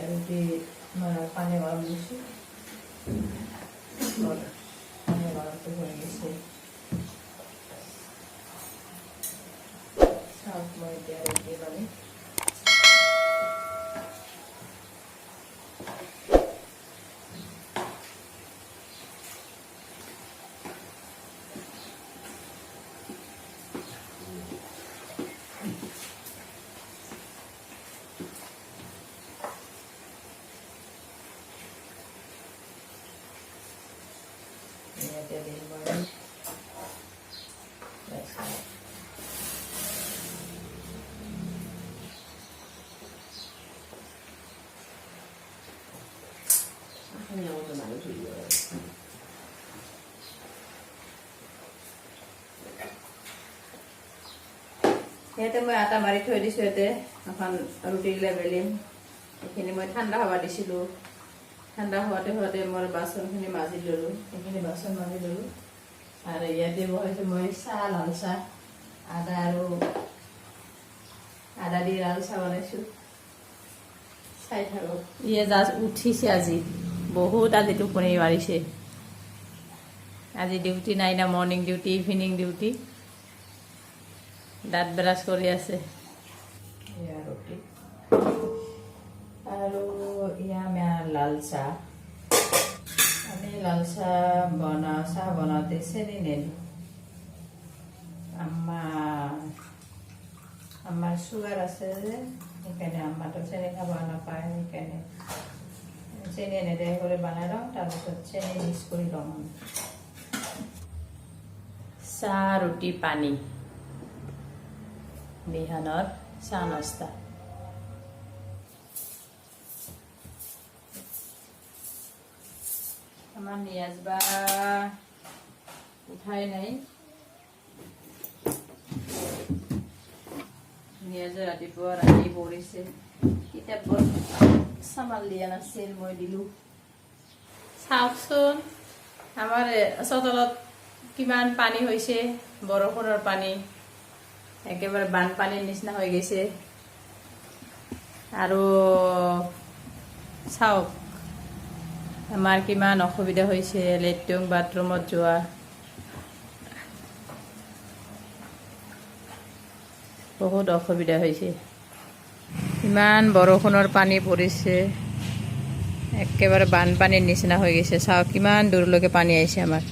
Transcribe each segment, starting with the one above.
রুটি পানি গরম দিচ্ছি, পানি গরম তো হয়ে গেছে। সব মধ্যে রুটি বানি এটা দিন বানি ইয়াতে মই আটা মাৰি থৈ দিছোঁ। ইয়াতে এখন ৰুটিগিলা বেলিম। এইখিনি মই ঠাণ্ডা হ'ব দিছিলোঁ। ঠাণ্ডা হোৱাতে হোৱাতে মই বাচনখিনি মাজি ল'লোঁ। এইখিনি বাচন মাজি ল'লোঁ আৰু ইয়াতে বহাইছোঁ মই চাহ, লাল চাহ, আদা দি লাল চাহ বনাইছোঁ। চাই থাকক। ইয়ে জাষ্ট উঠিছে আজি, বহুত আজি টোপনি মাৰিছে। আজি ডিউটি নাই না, মৰ্ণিং ডিউটি, ইভিনিং ডিউটি। দাঁত ব্ৰাছ কৰি আছে। এয়া ৰুটি আৰু এয়া আমাৰ লাল চাহ। আমি লাল চাহ বনাওঁতে চেনি নিদিওঁ। আমাৰ চুগাৰ আছে যে, সেইকাৰণে আমাৰতো চেনি খাব নাপায়। সেইকাৰণে চেনি নিদিয়াকৈ কৰি বনাই লওঁ, তাৰপিছত চেনি মিক্স কৰি লওঁ। চাহ, ৰুটি, পানী, বিহানৰ চাহ নাস্তা। আমাৰ নিয়াজ বা উঠাই নাই। নিয়াজে ৰাতিপুৱা ৰাতি পৰিছে। কিতাপবোৰ চামাল দিয়া নাছিল, মই দিলোঁ। চাওকচোন আমাৰ চোতালত কিমান পানী হৈছে, বৰষুণৰ পানী। একেবাৰে বানপানীৰ নিচিনা হৈ গৈছে। আৰু চাওক আমাৰ কিমান অসুবিধা হৈছে লেট্ৰিন বাথৰুমত যোৱা। বহুত অসুবিধা হৈছে। ইমান বৰষুণৰ পানী পৰিছে, একেবাৰে বানপানীৰ নিচিনা হৈ গৈছে। চাওক কিমান দূৰলৈকে পানী আহিছে আমাৰ।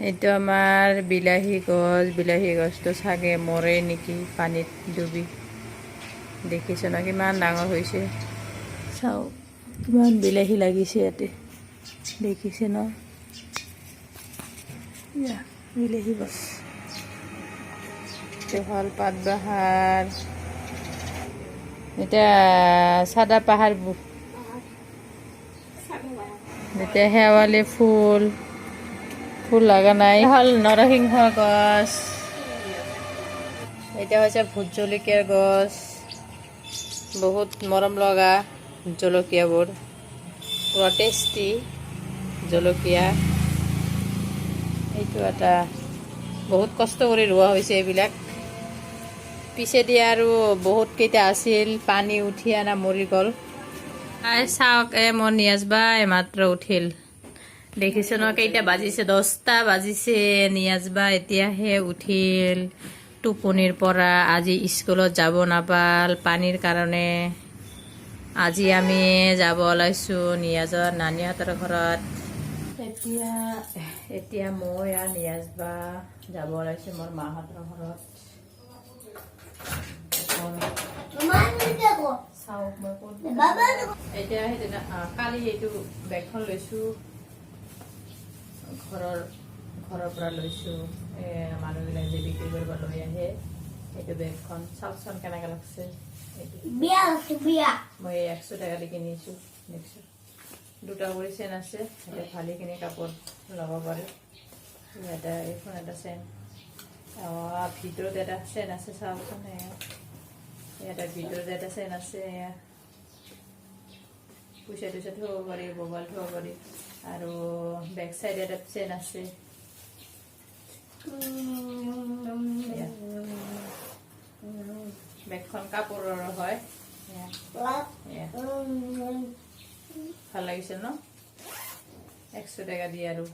এইটো আমাৰ বিলাহী গছ। বিলাহী গছটো চাগে মৰে নেকি পানীত ডুবি। দেখিছে ন কিমান ডাঙৰ হৈছে। চাওক কিমান বিলাহী লাগিছে ইয়াতে, দেখিছে ন। বিলাহী গছ, হ'ল পাতবাহাৰ, এতিয়া চাদা পাহাৰ, এতিয়া শেৱালি ফুল লগা নাই। হ'ল নৰসিংহ গছ, এতিয়া হৈছে ভোট জলকীয়াৰ গছ। বহুত মৰম লগা জলকীয়াবোৰ, পুৰা টেষ্টি জলকীয়া। এইটো এটা বহুত কষ্ট কৰি ৰোৱা হৈছে এইবিলাক। পিছেদি আৰু বহুত কেইটা আছিল, পানী উঠি আনা মৰি গ'ল। চাওক মোৰ নিয়াজ বা মাত্ৰ উঠিল। দেখিছে ন কেইটা বাজিছে, 10টা বাজিছে। নিয়াজ বা এতিয়াহে উঠিল টোপনিৰ পৰা। আজি স্কুলত যাব নাপাল পানীৰ কাৰণে। আজি আমি যাব ওলাইছোঁ নিয়াজৰ নানীহঁতৰ ঘৰত। এতিয়া মই আৰু নিয়াজ বা যাব ওলাইছোঁ মোৰ মাহঁতৰ ঘৰত। চাওক মই এতিয়া সেইদিনা কালি এইটো বেগখন লৈছোঁ, ঘৰৰ পৰা লৈছোঁ। মানুহবিলাক যে বিক্ৰী কৰিব লৈ আহে, এইটো বেগখন চাওকচোন কেনেকৈ লাগছে। মই 100 টাকা দি কিনিছোঁ। দেখিছোঁ দুটা কৰি চেন আছে, এতিয়া ভালেখিনি কাপোৰ ল'ব পাৰি। এইখন এটা চেন, ভিতৰত এটা চেন আছে। চাওকচোন ইয়াতে ভিতৰত এটা চেন আছে। পইচা থ'ব পাৰি, মোবাইল থ'ব পাৰি। আৰু বেক চাইড এটা চেন আছে। বেগখন কাপোৰৰ হয়। ভাল লাগিছে ন 100 টাকা দি আৰু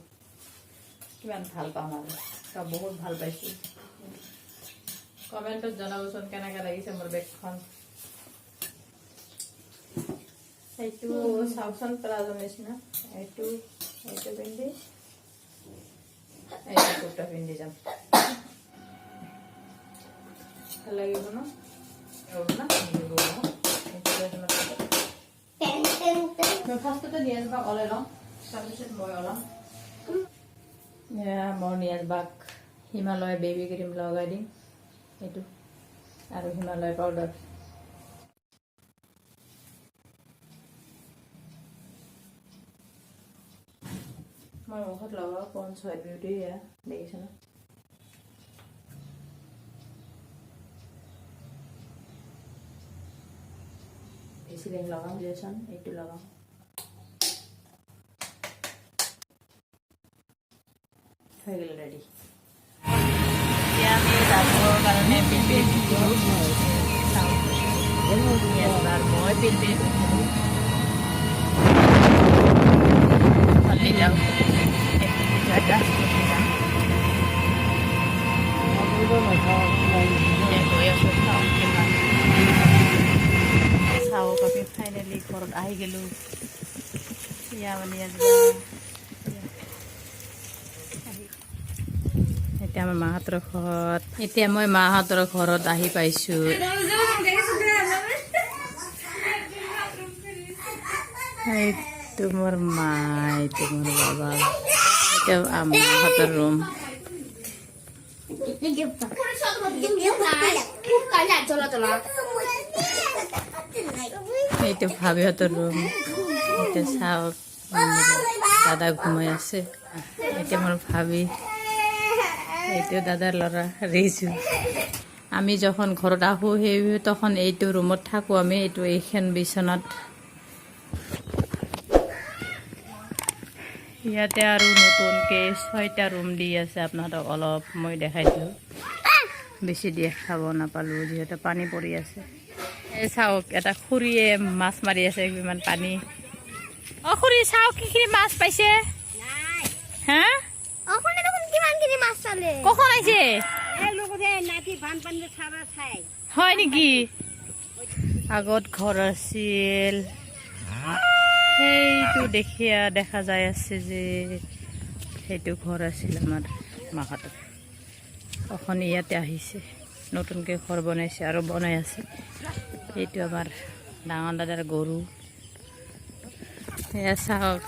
কিমান ভাল পাম আৰু তা বহুত ভাল পাইছো কমেন্টত জনাবচোন কেনেকা লাগিছে মোৰ বেগখন এইটো চাউচন প্লাজো নিচিনা এইটো পিন্ধি এইটো কুৰ্তা পিন্ধি যাম ভাল লাগিব ন ফাৰ্ষ্টতে নিয়াজ বাক ওলাই লওঁ তাৰপিছত মই ওলাম মই নিয়াজ বাক হিমালয় বেবী ক্ৰীম লগাই দিম এইটো আৰু হিমালয় পাউডাৰ মই মুখত লগাওঁ পঞ্চ হয় বিউটি দেখিছে ন বেছিদিন লগাম দিয়েচোন এইটো লগাম হৈ গ'ল ৰেডি এতিয়া আমি যাবৰ কাৰণে পিলপিল এবাৰ মই পিলপিল ভালেই যাওঁ চাওঁ আমি ফাইনেলি ঘৰত আহি গ'লোঁ এতিয়া আমাৰ মাহঁতৰ ঘৰত এতিয়া মই মাহঁতৰ ঘৰত আহি পাইছোঁ এইটো মোৰ মা এইটো মোৰ বাবা এটা মাহঁতৰ ৰুম এইটো ভাবিহঁতৰ ৰুম এইটো চাওক দাদা ঘুমাই আছে এইটো মোৰ ভাবি এইটো দাদাৰ ল'ৰা ৰিজু আমি যখন ঘৰত আহোঁ সেই তখন এইটো ৰুমত থাকোঁ আমি এইটো এইখন বিচনাত ইয়াতে আৰু নতুনকৈ 6টা ৰুম দি আছে আপোনালোকক অলপ মই দেখাই দিওঁ বেছি দেখাব নাপালোঁ যিহেতু পানী পৰি আছে এই চাওক এটা খুৰীয়ে মাছ মাৰি আছে ইমান পানী অ খুৰী চাওক কিখিনি মাছ পাইছে হা কখন আহিছে হয় নেকি আগত ঘৰ আছিল সেইটো দেখা যায় আছে যে সেইটো ঘৰ আছিল আমাৰ মাহঁতৰ এখন ইয়াতে আহিছে নতুনকৈ ঘৰ বনাইছে আৰু বনাই আছে এইটো আমাৰ ডাঙৰ দাদাৰ গৰু এয়া চাওক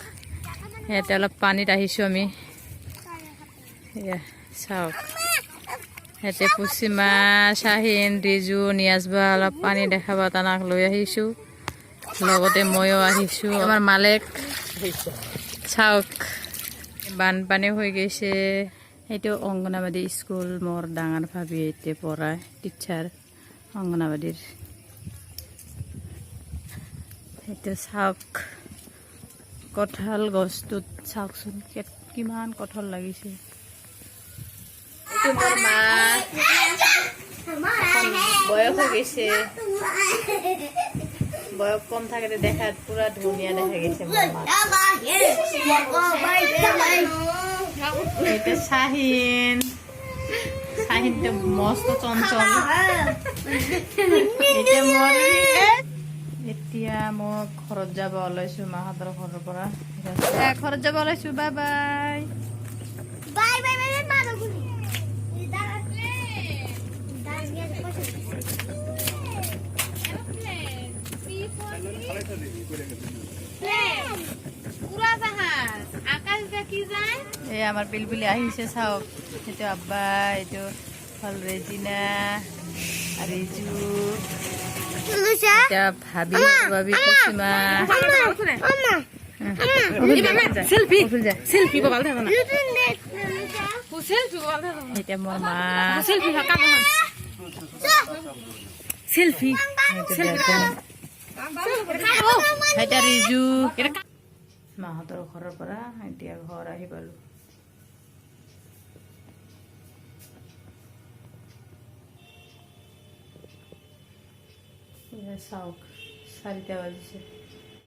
ইয়াতে অলপ পানীত আহিছোঁ আমি এয়া চাওক ইয়াতে পুচিমা শাহিন ৰিজু নিয়াজবা অলপ পানী দেখাব তানাক লৈ আহিছোঁ লগতে ময়ো আহিছোঁ আমাৰ মালেক চাওক বানপানী হৈ গৈছে এইটো অংগনাবাদী স্কুল মোৰ ডাঙৰ ভাবি এতিয়া পঢ়ায় টিচাৰ অংগনাবাদীৰ এইটো চাওক কঁঠাল গছটোত চাওকচোন কিমান কঁঠাল লাগিছে এইটো মোৰ মা বয়স হৈ গৈছে বয়স কম থাকে দেখাত পুরা ধুনিয়া দেখা গেছে এটা শাহিন শাহিন তো মস্ত চঞ্চল এতিয়া মই ঘৰত যাব ওলাইছো মাহঁতৰ ঘৰৰ পৰা ঘৰত যাব ওলাইছো bye bye bye bye bye এই আমার পিলপিলি আহিছে চাওক এইটো আব্বা এইটো হল রেজিনা রিজু এটা ভাবি ভাবি কুসিমা সেলফি সেলফি বাবাল থাকো না সেলফি বাবাল থাকো এটা মোর মা সেলফি হাকা না সেলফি এটা রিজু মাহঁতৰ ঘৰৰ পৰা এতিয়া ঘৰ আহি পালো চাওক 4টা বাজিছে